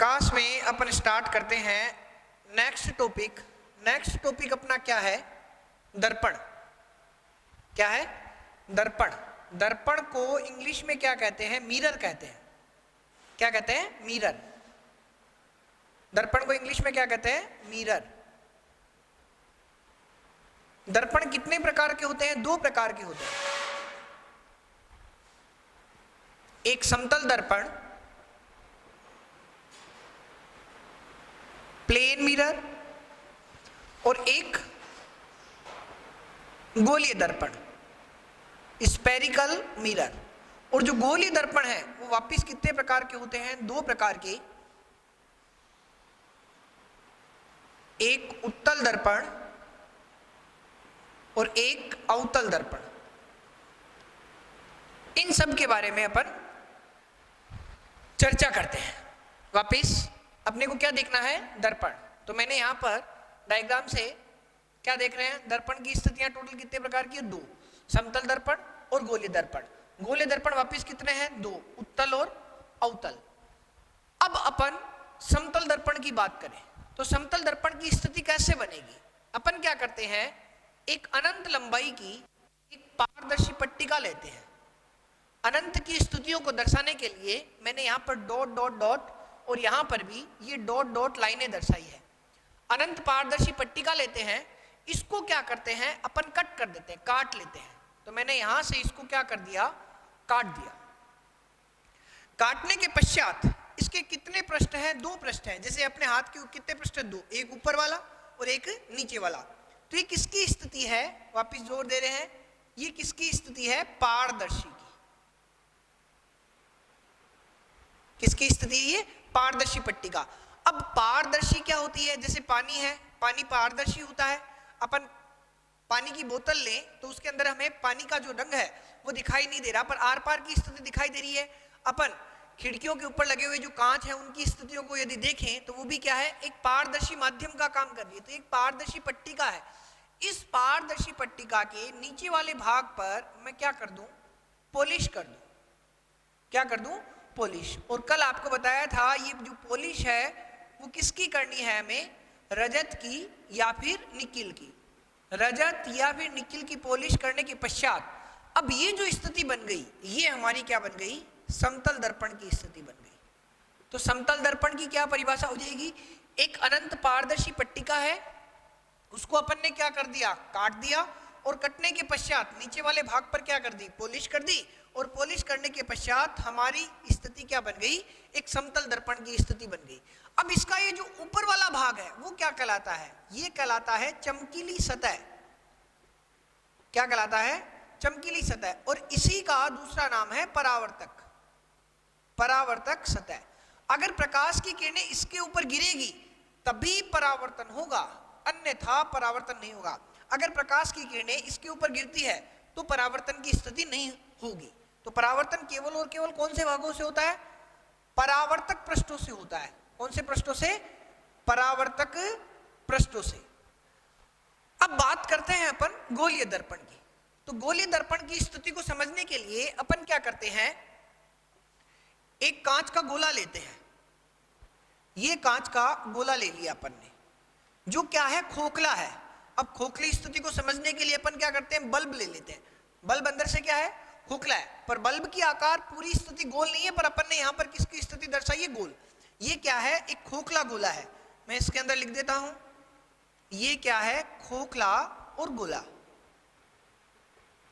प्रकाश में अपन स्टार्ट करते हैं नेक्स्ट टॉपिक। नेक्स्ट टॉपिक अपना क्या है? दर्पण। क्या है? दर्पण। दर्पण को इंग्लिश में क्या कहते हैं? मिरर कहते हैं। क्या कहते हैं? मिरर। दर्पण को इंग्लिश में क्या कहते हैं? मिरर। दर्पण कितने प्रकार के होते हैं? 2 प्रकार के होते हैं। एक समतल दर्पण, प्लेन मिरर, और एक गोलीय दर्पण, स्फेरिकल मिरर। और जो गोलीय दर्पण है वो वापिस कितने प्रकार के होते हैं? 2 प्रकार के। एक उत्तल दर्पण और एक अवतल दर्पण। इन सब के बारे में अपन चर्चा करते हैं। वापिस अपने को क्या देखना है? दर्पण। तो मैंने यहां पर डायग्राम से क्या देख रहे हैं? दर्पण की स्थितियां टोटल कितने प्रकार की है? 2। समतल दर्पण और गोलीय दर्पण। गोलीय दर्पण वापिस कितने हैं? 2, उत्तल और अवतल। अब अपन समतल दर्पण की बात करें तो समतल दर्पण की स्थिति कैसे बनेगी? अपन क्या करते हैं, एक अनंत लंबाई की एक पारदर्शी पट्टिका लेते हैं। अनंत की स्थितियों को दर्शाने के लिए मैंने यहाँ पर डॉट डॉट डॉट और यहाँ पर भी ये डॉट डॉट लाइनें दर्शाई है। अनंत पारदर्शी पट्टिका लेते हैं, इसको क्या करते हैं अपन? कट कर देते हैं, काट लेते हैं। तो मैंने यहाँ से इसको क्या कर दिया? काट दिया। काटने के पश्चात इसके कितने पृष्ठ हैं? 2 पृष्ठ हैं। जैसे अपने हाथ के कितने पृष्ठ? 2, एक ऊपर वाला और एक नीचे वाला। तो ये किसकी स्थिति है? वापिस जोर दे रहे हैं, ये किसकी स्थिति है? पारदर्शी की। किसकी स्थिति है? ये पारदर्शी पट्टिका। अब पारदर्शी क्या होती है? जैसे पानी है, पानी पारदर्शी होता है। अपन पानी की बोतल लें तो उसके अंदर हमें पानी का जो रंग है वो दिखाई नहीं दे रहा, पर आर पार की स्थिति दिखाई दे रही है। अपन खिड़कियों के ऊपर लगे हुए जो कांच है उनकी स्थितियों को यदि देखें तो वो भी क्या है? एक पारदर्शी माध्यम का काम कर रही है। तो एक पारदर्शी पट्टिका है। इस पारदर्शी पट्टिका के नीचे वाले भाग पर मैं क्या कर दूं? पॉलिश कर दूं। क्या कर दूं? पॉलिश। और कल आपको बताया था ये जो पॉलिश है वो किसकी करनी है हमें? रजत की या फिर निकिल की। रजत या फिर निकिल की पॉलिश करने के पश्चात अब ये जो स्थिति बन गई, ये हमारी क्या बन गई? समतल दर्पण की स्थिति बन गई। तो समतल दर्पण की क्या परिभाषा हो जाएगी? एक अनंत पारदर्शी पट्टिका है, उसको अपन ने क्या कर दिया? काट दिया। और कटने के पश्चात नीचे वाले भाग पर क्या कर दी? पॉलिश कर दी। और पॉलिश करने के पश्चात हमारी स्थिति क्या बन गई? एक समतल दर्पण की स्थिति बन गई। अब इसका ये जो ऊपर वाला भाग है वो क्या कहलाता है? ये कहलाता है चमकीली सतह। क्या कहलाता है? चमकीली सतह। और इसी का दूसरा नाम है परावर्तक। परावर्तक सतह। अगर प्रकाश की किरणें इसके ऊपर गिरेगी तभी परावर्तन होगा, अन्यथा परावर्तन नहीं होगा। अगर प्रकाश की किरणें इसके ऊपर गिरती है तो परावर्तन की स्थिति नहीं होगी। तो परावर्तन केवल और केवल कौन से भागों से होता है? परावर्तक पृष्ठों से होता है। कौन से पृष्ठों से? परावर्तक पृष्ठों से। अब बात करते हैं अपन गोलीय दर्पण की। तो गोलीय दर्पण की स्थिति को समझने के लिए अपन क्या करते हैं, एक कांच का गोला लेते हैं। ये कांच का गोला ले लिया अपन ने, जो क्या है? खोखला है। अब खोखली स्थिति को समझने के लिए अपन क्या करते हैं? बल्ब ले लेते हैं। बल्ब अंदर से क्या है? खोखला है, पर बल्ब की आकार पूरी स्थिति गोल नहीं है, पर अपन ने यहां पर किसकी स्थिति दर्शाई है? गोल। ये क्या है? एक खोखला गोला है। मैं इसके अंदर लिख देता हूं, ये क्या है? खोखला और गोला।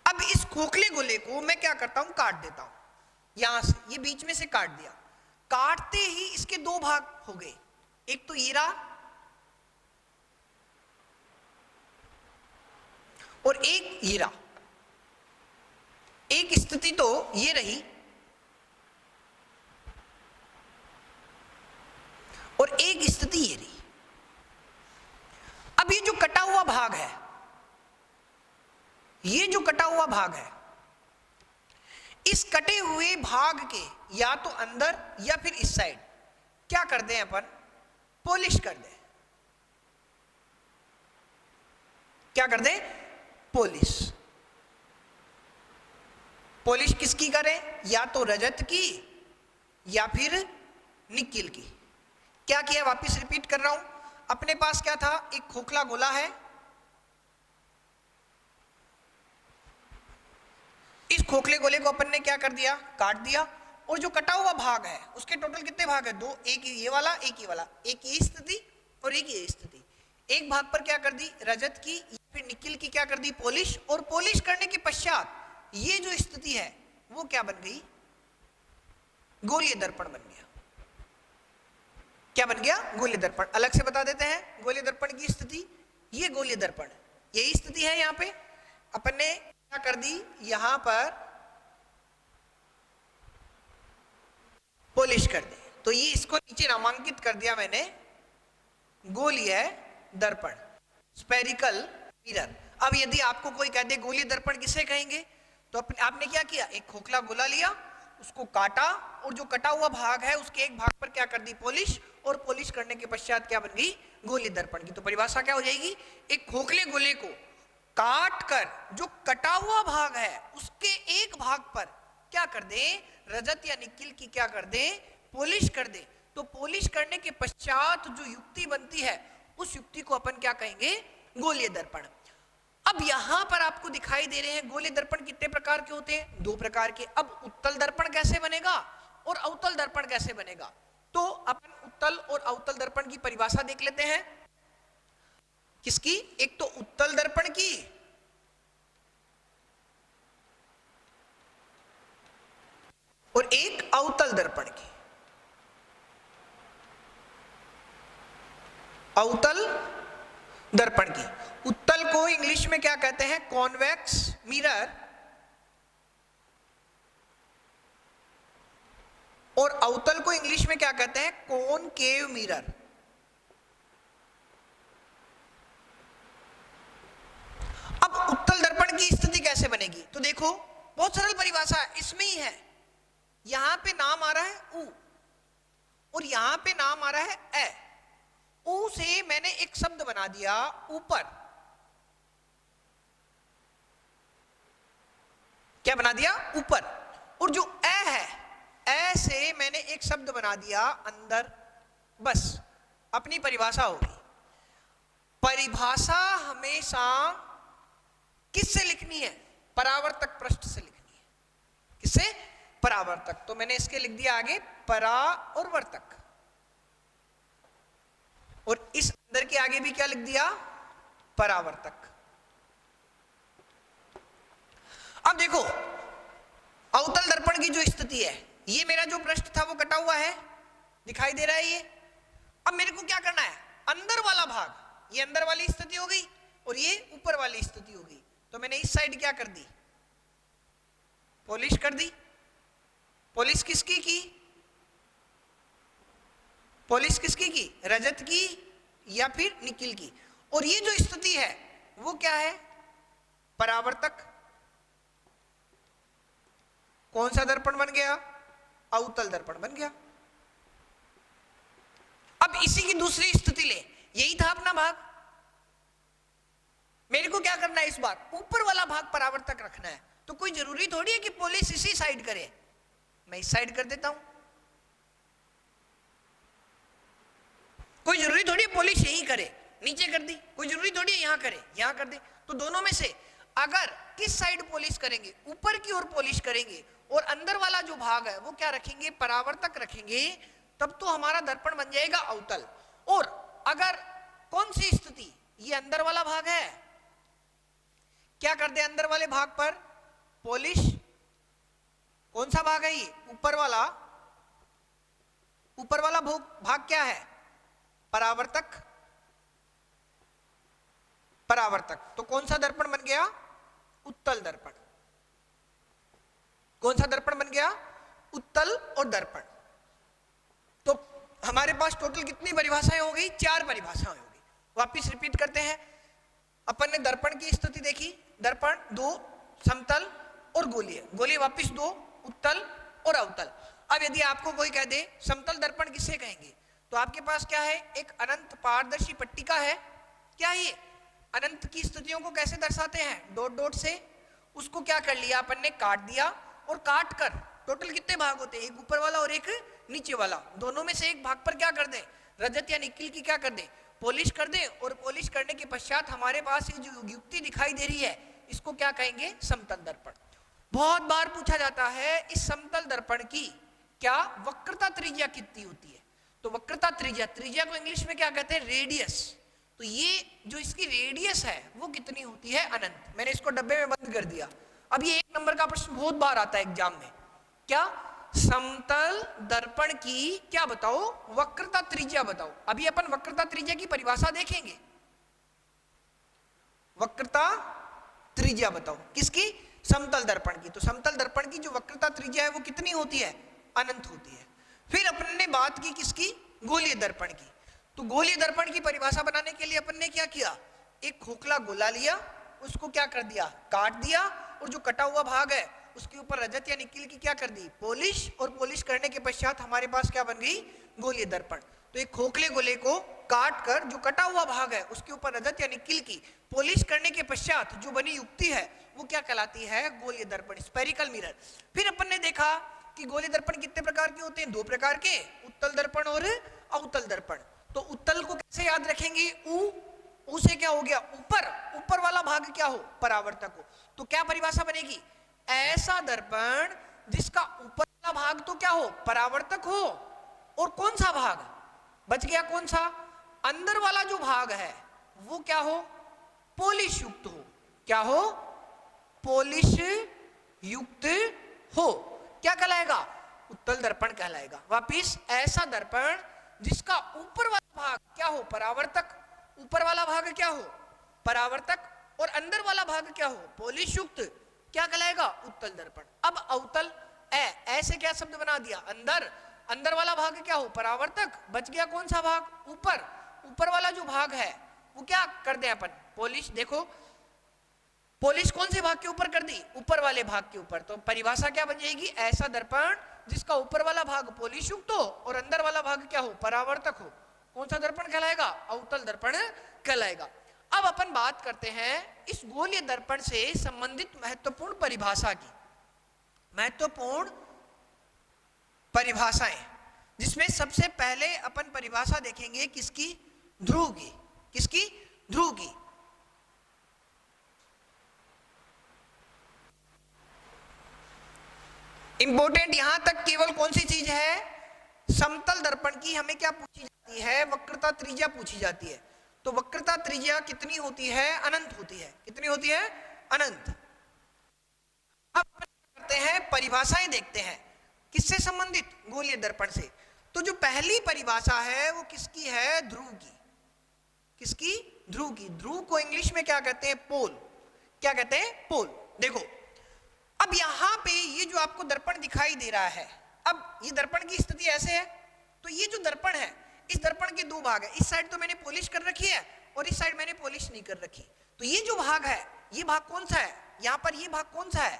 अब इस खोखले गोले को मैं क्या करता हूं? काट देता हूं। यहां से ये बीच में से काट दिया। काटते ही इसके 2 भाग हो गए, एक तो ये रहा और एक ये रहा। एक स्थिति तो ये रही और एक स्थिति ये रही। अब ये जो कटा हुआ भाग है, ये जो कटा हुआ भाग है, इस कटे हुए भाग के या तो अंदर या फिर इस साइड क्या कर दें अपन? पॉलिश कर दें। क्या कर दें? पॉलिश। पॉलिश किसकी करें? या तो रजत की या फिर निकिल की। क्या किया, वापिस रिपीट कर रहा हूं। अपने पास क्या था, एक खोखला गोला है, इस खोखले गोले को अपन ने क्या कर दिया, काट दिया, और जो कटा हुआ भाग है उसके टोटल कितने भाग है, दो, एक ये वाला, एक ये वाला, एक ये स्थिति और एक ये स्थिति। एक भाग पर क्या कर दी, रजत की फिर निकिल की क्या कर दी, पॉलिश, और पॉलिश करने के पश्चात ये जो स्थिति है वो क्या बन गई, गोलीय दर्पण बन गया। क्या बन गया, गोलीय दर्पण। अलग से बता देते हैं गोलीय दर्पण की स्थिति, ये गोलीय दर्पण, यही स्थिति है। यहां पे अपन ने क्या कर दी, यहां पर पॉलिश कर दी, तो ये इसको नीचे नामांकित कर दिया मैंने गोलीय दर्पण, स्फेरिकल मिरर। अब यदि आपको कोई कह दे गोलीय दर्पण किसे कहेंगे, तो आपने क्या किया, एक खोखला गोला लिया, उसको काटा, और जो कटा हुआ भाग है उसके एक भाग पर क्या कर दी, पॉलिश, और पॉलिश करने के पश्चात क्या बन गई, गोलीय दर्पण की। तो परिभाषा क्या हो जाएगी, एक खोखले गोले को काट कर जो कटा हुआ भाग है उसके एक भाग पर क्या कर दे, रजत या निकिल की क्या कर दे, पॉलिश कर दे। तो पॉलिश करने के पश्चात जो युक्ति बनती है उस युक्ति को अपन क्या कहेंगे, गोलीय दर्पण। अब यहां पर आपको दिखाई दे रहे हैं गोलीय दर्पण कितने प्रकार के होते हैं, दो प्रकार के। अब उत्तल दर्पण कैसे बनेगा और अवतल दर्पण कैसे बनेगा, तो अपन उत्तल और अवतल दर्पण की परिभाषा देख लेते हैं। किसकी, एक तो उत्तल दर्पण की और एक अवतल दर्पण की। अवतल दर्पण की, उत्तल को इंग्लिश में क्या कहते हैं, कॉन्वेक्स मिरर, और अवतल को इंग्लिश में क्या कहते हैं, कॉनकेव मिरर। अब उत्तल दर्पण की स्थिति कैसे बनेगी, तो देखो बहुत सरल परिभाषा है, इसमें ही है। यहां पे नाम आ रहा है उ और यहां पे नाम आ रहा है ए। उ से मैंने एक शब्द बना दिया ऊपर, क्या बना दिया, ऊपर, और जो ए है, ए से मैंने एक शब्द बना दिया अंदर, बस अपनी परिभाषा होगी। परिभाषा हमेशा किससे लिखनी है, परावर्तक पृष्ठ से लिखनी है। किससे, परावर्तक। तो मैंने इसके लिख दिया आगे परा और वर्तक, और इस अंदर के आगे भी क्या लिख दिया, परावर्तक। अब देखो अवतल दर्पण की जो स्थिति है, ये मेरा जो पृष्ठ था वो कटा हुआ है, दिखाई दे रहा है ये। अब मेरे को क्या करना है, अंदर वाला भाग, ये अंदर वाली स्थिति हो गई और ये ऊपर वाली स्थिति हो गई। तो मैंने इस साइड क्या कर दी, पॉलिश कर दी। पॉलिश किसकी की, पॉलिश किसकी की, रजत की या फिर निकिल की। और ये जो स्थिति है वो क्या है, परावर्तक। कौन सा दर्पण बन गया, अवतल दर्पण बन गया। अब इसी की दूसरी स्थिति ले, यही था अपना भाग, मेरे को क्या करना है, इस बार ऊपर वाला भाग परावर्तक रखना है। तो कोई जरूरी थोड़ी है कि पॉलिश इसी साइड करे, मैं इस साइड कर देता हूं। कोई जरूरी थोड़ी है पॉलिश यहीं करे, नीचे कर दी, कोई जरूरी थोड़ी है यहां करे, यहां कर दे। तो दोनों में से अगर किस साइड पॉलिश करेंगे, ऊपर की ओर पॉलिश करेंगे और अंदर वाला जो भाग है वो क्या रखेंगे, परावर्तक रखेंगे, तब तो हमारा दर्पण बन जाएगा अवतल। और अगर कौन सी स्थिति, ये अंदर वाला भाग है, क्या कर दे अंदर वाले भाग पर पॉलिश। कौन सा भाग है ये, ऊपर वाला, ऊपर वाला भाग क्या है, परावर्तक। परावर्तक, तो कौन सा दर्पण बन गया, उत्तल दर्पण। कौन सा दर्पण बन गया, उत्तल और दर्पण। तो हमारे पास टोटल कितनी परिभाषाएं हो गई, 4 परिभाषाएं हो गई। वापिस रिपीट करते हैं, अपन ने दर्पण की स्थिति देखी, दर्पण 2, समतल और गोलीय। गोलीय वापिस 2, उत्तल और अवतल। अब यदि आपको कोई कह दे समतल दर्पण किसे कहेंगे, तो आपके पास क्या है, एक अनंत पारदर्शी पट्टिका है। क्या ये अनंत की स्थितियों को कैसे दर्शाते हैं, डॉट डॉट से। उसको क्या कर लिया अपन ने, काट दिया, और काट कर टोटल कितने भाग होते हैं, एक ऊपर वाला और एक नीचे वाला, दोनों में से एक भाग पर क्या कर दें, रजत या निकिल की क्या कर दें, पॉलिश कर दें, और पॉलिश करने के पश्चात हमारे पास ये जो युक्ति दिखाई दे रही है इसको क्या कहेंगे, समतल दर्पण। बहुत बार पूछा जाता है इस समतल दर्पण की क्या वक्रता त्रिज्या कितनी होती है, तो वक्रता त्रिज्या, त्रिज्या को इंग्लिश में क्या कहते हैं, रेडियस, तो ये जो इसकी रेडियस है वो कितनी होती है, अनंत। मैंने इसको डब्बे में बंद कर दिया। अब ये 1 नंबर का प्रश्न बहुत बार आता है एग्जाम में, क्या समतल दर्पण की क्या बताओ, वक्रता त्रिज्या बताओ। अभी अपन वक्रता त्रिज्या की परिभाषा देखेंगे, वक्रता त्रिज्या बताओ किसकी, समतल दर्पण की। तो समतल दर्पण की जो वक्रता त्रिज्या है वो कितनी होती है, अनंत होती है। फिर अपन ने बात की किसकी, गोलीय दर्पण की। तो गोलीय दर्पण की परिभाषा बनाने के लिए अपन ने क्या किया, एक खोखला गोला लिया, उसको क्या कर दिया, काट दिया, और जो कटा हुआ भाग है उसके ऊपर रजत या निकिल की क्या कर दी, पॉलिश, और पॉलिश करने के पश्चात हमारे पास क्या बन गई, गोलीय दर्पण। तो एक खोखले गोले को काट कर जो कटा हुआ भाग है उसके ऊपर रजत या निकिल की पॉलिश करने के पश्चात जो बनी युक्ति है वो क्या कहलाती है, गोलीय दर्पण, स्फेरिकल मिरर। फिर अपन ने देखा कि गोलीय दर्पण कितने प्रकार के होते हैं, 2 प्रकार के, उत्तल दर्पण और अवतल दर्पण। तो उत्तल को कैसे याद रखेंगे, ऊ से क्या हो गया, ऊपर, ऊपर वाला भाग क्या हो, परावर्तक हो। तो क्या परिभाषा बनेगी, ऐसा दर्पण जिसका ऊपर वाला भाग तो क्या हो, परावर्तक हो, और कौन सा भाग बच गया, कौन सा, अंदर वाला जो भाग है वो क्या हो, पॉलिश युक्त हो, क्या हो, पॉलिश युक्त हो, क्या कहलाएगा, उत्तल दर्पण कहलाएगा। वापिस, ऐसा दर्पण जिसका ऊपर वाला भाग क्या हो, परावर्तक, ऊपर वाला भाग क्या हो, परावर्तक, और अंदर वाला भाग क्या हो, पॉलिश युक्त, क्या कहलाएगा, उत्तल दर्पण। अब अवतल, ऐसे क्या शब्द बना दिया, अंदर, अंदर वाला भाग क्या हो, परावर्तक, बच गया कौन सा भाग, ऊपर, ऊपर वाला जो भाग है वो क्या कर दे अपन, पॉलिश। देखो पॉलिश कौन से भाग के ऊपर कर दी, ऊपर वाले भाग के ऊपर। तो परिभाषा क्या बन जाएगी, ऐसा दर्पण जिसका ऊपर वाला भाग पॉलिश युक्त हो और अंदर वाला भाग क्या हो, परावर्तक हो, कौन सा दर्पण कहलाएगा, अवतल दर्पण कहलाएगा। अब अपन बात करते हैं इस गोलीय दर्पण से संबंधित महत्वपूर्ण परिभाषा की, महत्वपूर्ण परिभाषाएं, जिसमें सबसे पहले अपन परिभाषा देखेंगे किसकी, ध्रुव की, किसकी, ध्रुव की। इंपॉर्टेंट यहां तक केवल कौन सी चीज है, समतल दर्पण की हमें क्या पूछी जाती है, वक्रता त्रिज्या पूछी जाती है। तो वक्रता त्रिज्या कितनी होती है, अनंत होती है, कितनी होती है, अनंत। अब करते हैं परिभाषाएं देखते हैं, किससे संबंधित, गोलीय दर्पण से। तो जो पहली परिभाषा है वो किसकी है, ध्रुव की, किसकी, ध्रुव की। ध्रुव को इंग्लिश में क्या कहते हैं, पोल, क्या कहते हैं, पोल। देखो अब यहां पे ये जो आपको दर्पण दिखाई दे रहा है, अब ये दर्पण की स्थिति ऐसे है, तो ये जो दर्पण है इस दर्पण के 2 भाग है, इस साइड तो मैंने पॉलिश कर रखी है और इस साइड मैंने पॉलिश नहीं कर रखी। तो ये जो भाग है, ये भाग कौन सा है, यहां पर ये भाग कौन सा है,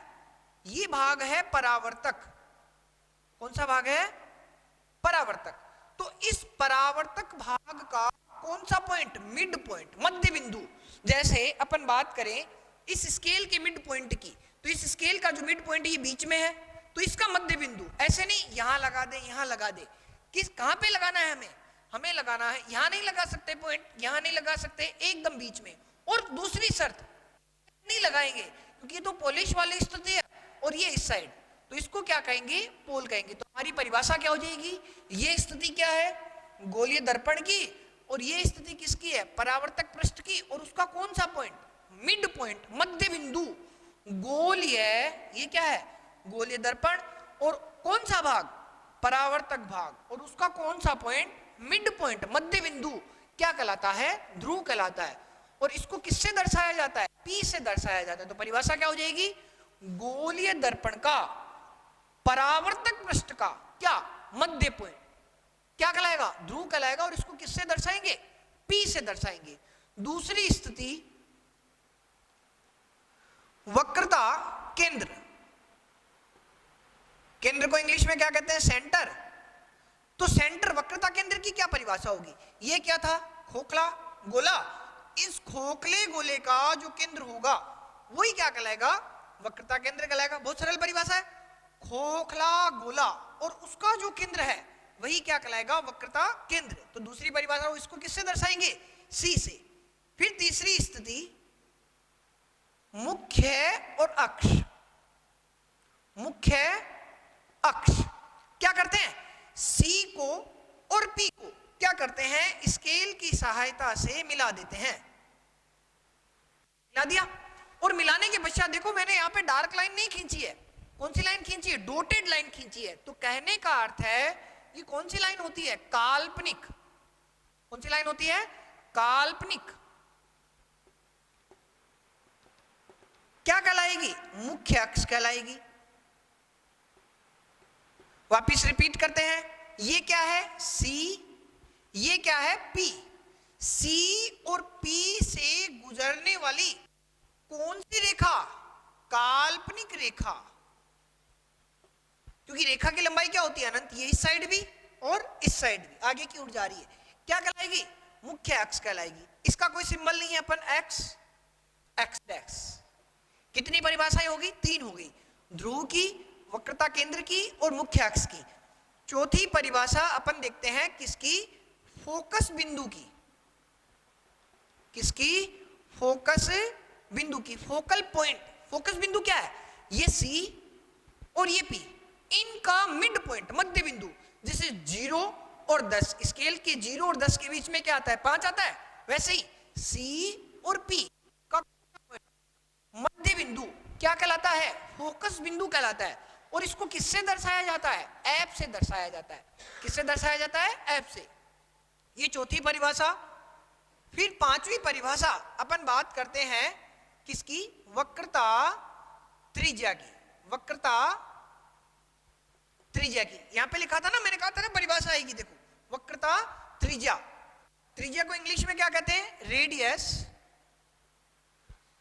ये भाग है परावर्तक, कौन सा भाग है, परावर्तक। तो इस परावर्तक भाग का कौन सा पॉइंट, मिड पॉइंट, मध्य बिंदु। जैसे अपन बात करें इस स्केल के मिड पॉइंट की, तो इस स्केल का जो मिड पॉइंट ये बीच में है, तो इसका मध्य बिंदु, ऐसे नहीं यहां लगा दे, यहां लगा दे, किस, कहां पे लगाना है हमें, हमें लगाना है, यहां नहीं लगा सकते पॉइंट, यहां नहीं लगा सकते, एकदम बीच में। और दूसरी शर्त, नहीं लगाएंगे क्योंकि ये तो पॉलिश वाली स्थिति है और ये इस साइड, तो इसको क्या कहेंगे, पोल कहेंगे। तो हमारी परिभाषा क्या हो जाएगी, ये स्थिति क्या है, गोलीय दर्पण की, और ये स्थिति किसकी है, परावर्तक पृष्ठ की, और उसका कौन सा पॉइंट, मिड पॉइंट, मध्य बिंदु, गोलीय, ये क्या है, गोलीय दर्पण, और कौन सा भाग, परावर्तक भाग, और उसका कौन सा पॉइंट, मिड पॉइंट, मध्य बिंदु, क्या कहलाता है, ध्रुव कहलाता है। और इसको किससे दर्शाया जाता है, P से दर्शाया जाता है। तो परिभाषा क्या हो जाएगी, गोलीय दर्पण का परावर्तक पृष्ठ का क्या, मध्य पॉइंट, क्या कहलाएगा, ध्रुव कहलाएगा। और इसको किससे दर्शाएंगे, P से दर्शाएंगे। दूसरी स्थिति, वक्रता केंद्र, केंद्र को इंग्लिश में क्या कहते हैं, सेंटर। तो सेंटर, वक्रता केंद्र की क्या परिभाषा होगी, ये क्या था, खोखला गोला, इस खोखले गोले का जो केंद्र होगा वही क्या कहलाएगा, वक्रता केंद्र कहलाएगा। बहुत सरल परिभाषा है, खोखला गोला और उसका जो केंद्र है वही क्या कहलाएगा, वक्रता केंद्र। तो दूसरी परिभाषा इसको किससे दर्शाएंगे, सी से। फिर तीसरी स्थिति मुख्य और अक्ष। मुख्य अक्ष क्या करते हैं, सी को और पी को क्या करते हैं, स्केल की सहायता से मिला देते हैं। मिला दिया, और मिलाने के पश्चात देखो मैंने यहाँ पे डार्क लाइन नहीं खींची है, कौन सी लाइन खींची है, डॉटेड लाइन खींची है। तो कहने का अर्थ है ये कौन सी लाइन होती है, काल्पनिक। कौन सी लाइन होती है, काल्पनिक। क्या कहलाएगी, मुख्य अक्ष कहलाएगी। वापिस रिपीट करते हैं, ये क्या है सी, ये क्या है पी। सी और पी से गुजरने वाली कौन सी रेखा, काल्पनिक रेखा। क्योंकि रेखा की लंबाई क्या होती है अनंत, ये इस साइड भी और इस साइड भी आगे की ओर जा रही है, क्या कहलाएगी, मुख्य अक्ष कहलाएगी। इसका कोई सिंबल नहीं है, अपन एक्स, एक्स डैश। कितनी परिभाषाएं होगी, 3 हो गई, ध्रुव की, वक्रता केंद्र की और मुख्य अक्ष की। चौथी परिभाषा अपन देखते हैं किसकी, फोकस बिंदु की। किसकी, फोकस बिंदु की, फोकल पॉइंट। फोकस बिंदु क्या है, ये सी और ये पी, इनका मिड पॉइंट, मध्य बिंदु। जैसे 0 और 10, स्केल के 0 और 10 के बीच में क्या आता है, 5 आता है। वैसे ही सी और पी का मध्य बिंदु क्या कहलाता है, फोकस बिंदु कहलाता है। और इसको किससे दर्शाया जाता है, एफ से दर्शाया जाता है। किससे दर्शाया जाता है, एफ से। ये चौथी परिभाषा। फिर पांचवी परिभाषा अपन बात करते हैं किसकी, वक्रता त्रिज्या की। वक्रता त्रिज्या की, यहां पे लिखा था ना, मैंने कहा था ना परिभाषा आएगी, देखो वक्रता त्रिज्या। त्रिज्या को इंग्लिश में क्या कहते हैं, रेडियस।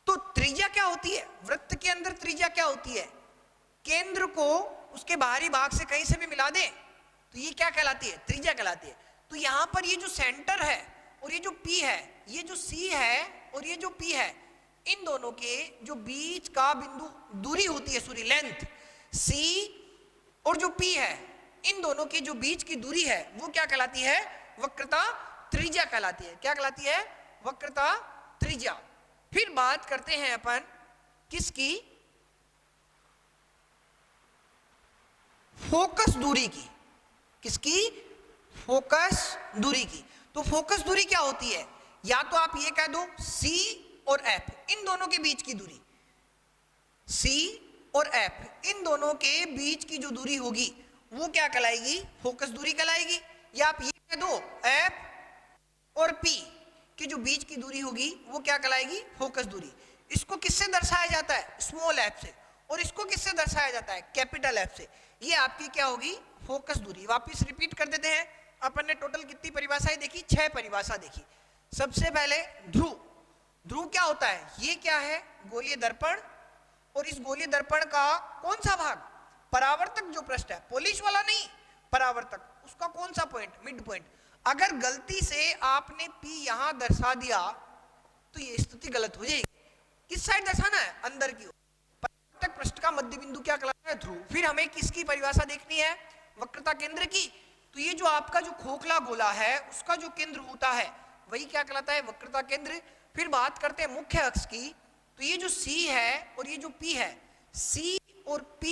तो त्रिज्या क्या होती है, वृत्त के अंदर त्रिज्या क्या होती है, केंद्र को उसके बाहरी भाग से कहीं से भी मिला दे तो ये क्या कहलाती है, त्रिज्या कहलाती है। तो यहां पर ये जो सेंटर है और ये जो P है, ये जो C है और ये जो P है, इन दोनों के जो बीच का बिंदु दूरी होती है, सॉरी लेंथ, C और जो P है, इन दोनों के जो बीच की दूरी है वो क्या कहलाती है, वक्रता त्रिज्या कहलाती है। क्या कहलाती है, वक्रता त्रिज्या। फिर बात करते हैं अपन किसकी, फोकस दूरी की। किसकी, फोकस दूरी की। तो फोकस दूरी क्या होती है, या तो आप ये कह दो C और F, इन दोनों के बीच की दूरी, C और F इन दोनों के बीच की जो दूरी होगी वो क्या कहलाएगी, फोकस दूरी कहलाएगी। या आप ये कह दो F और P की जो बीच की दूरी होगी वो क्या कहलाएगी, फोकस दूरी। इसको किससे दर्शाया जाता है, स्मॉल f से। और इसको किससे दर्शाया जाता है, कैपिटल F से। ये आपकी क्या होगी, फोकस दूरी। वापस रिपीट कर देते हैं, अपन ने टोटल कितनी परिभाषाएं देखी, 6 परिभाषा देखी। सबसे पहले ध्रुव। ध्रुव क्या होता है, ये क्या है, गोलीय दर्पण। और इस गोलीय दर्पण का कौन सा भाग, परावर्तक जो पृष्ठ है, पॉलिश वाला नहीं, परावर्तक, उसका कौन सा पॉइंट, मिड पॉइंट। अगर गलती से आपने P यहां दर्शा दिया तो ये स्थिति गलत हो जाएगी। किस साइड दर्शाना है, अंदर की ओर। परावर्तक पृष्ठ का मध्य बिंदु क्या कहलाता है, ध्रुव। फिर हमें किसकी परिभाषा देखनी है, वक्रता केंद्र की। तो ये जो आपका जो खोखला गोला है उसका जो केंद्र होता है वही क्या कहलाता है, वक्रता केंद्र। फिर बात करते हैं मुख्य अक्ष की। तो ये जो C है और ये जो P है, C और P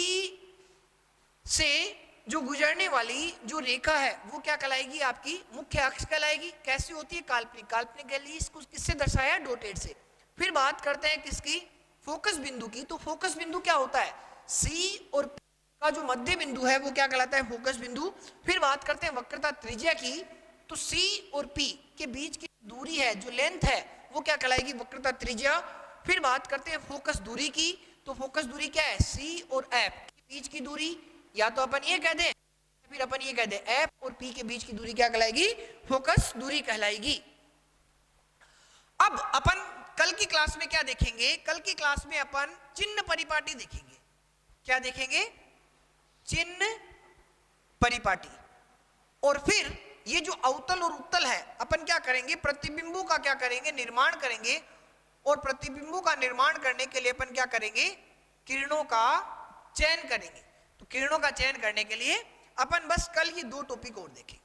से जो गुजरने वाली जो रेखा है वो क्या कहलाएगी, आपकी मुख्य अक्ष कहलाएगी। कैसी होती है, काल्पनिक। काल्पनिक के लिए इसको किससे दर्शाया, डॉटेड से। फिर बात करते हैं किसकी, फोकस बिंदु की। तो फोकस बिंदु क्या होता है, C और P का जो मध्य बिंदु है वो क्या कहलाता है, फोकस बिंदु। फिर बात करते हैं वक्रता त्रिज्या की। तो C और P के बीच की दूरी है, जो लेंथ है वो क्या कहलाएगी, वक्रता त्रिज्या। फिर बात करते हैं फोकस दूरी की। तो फोकस दूरी क्या है, C और F के बीच की दूरी, या तो अपन ये कह दें फिर अपन ये कह दें F और P के बीच की दूरी क्या कहलाएगी, फोकस दूरी कहलाएगी। अब अपन कल की क्लास में क्या देखेंगे, कल की क्लास में अपन चिन्ह परिपाटी देखेंगे। क्या देखेंगे, चिन्ह परिपाटी। और फिर ये जो अवतल और उत्तल है अपन क्या करेंगे, प्रतिबिंबों का क्या करेंगे, निर्माण करेंगे। और प्रतिबिंबों का निर्माण करने के लिए अपन क्या करेंगे, किरणों का चयन करेंगे। तो किरणों का चयन करने के लिए अपन बस कल ये 2 टॉपिक और देखेंगे।